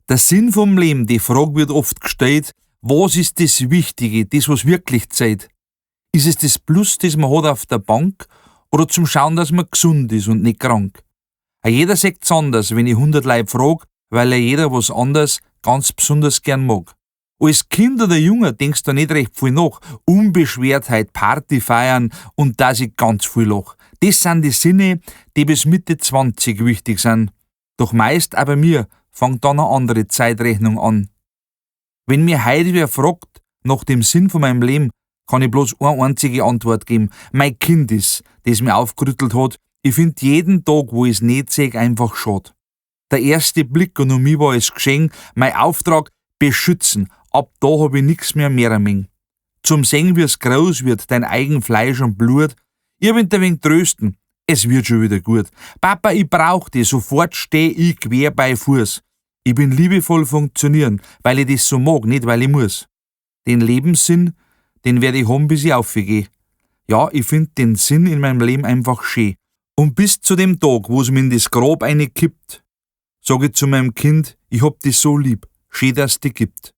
Der Sinn vom Leben, die Frage wird oft gestellt, was ist das Wichtige, das was wirklich zählt? Ist es das Plus, das man hat auf der Bank, oder zum Schauen, dass man gesund ist und nicht krank? Jeder sagt's anders, wenn ich 100 Leib frag, weil jeder was anderes ganz besonders gern mag. Als Kind oder Junge denkst du nicht recht viel nach. Unbeschwertheit, Party feiern und dass ich ganz viel lach. Das sind die Sinne, die bis Mitte 20 wichtig sind. Doch meist auch bei mir fängt dann eine andere Zeitrechnung an. Wenn mir heute wer fragt nach dem Sinn von meinem Leben, kann ich bloß eine einzige Antwort geben. Mein Kind ist, das mir aufgerüttelt hat. Ich find jeden Tag, wo ich's nicht seh, einfach schade. Der erste Blick an mich war es Geschenk, mein Auftrag beschützen. Ab da hab ich nix mehr Meng. Zum Sehen, wie's groß wird, dein eigen Fleisch und Blut. Ich will ein wenig trösten, es wird schon wieder gut. Papa, ich brauch dich, sofort steh ich quer bei Fuß. Ich bin liebevoll funktionieren, weil ich das so mag, nicht weil ich muss. Den Lebenssinn, den werd ich haben, bis ich aufgeh. Ja, ich find den Sinn in meinem Leben einfach schön. Und bis zu dem Tag, wo's mir in das Grab eine kippt, sag ich zu meinem Kind, ich hab dich so lieb, schön, dass dich gibt.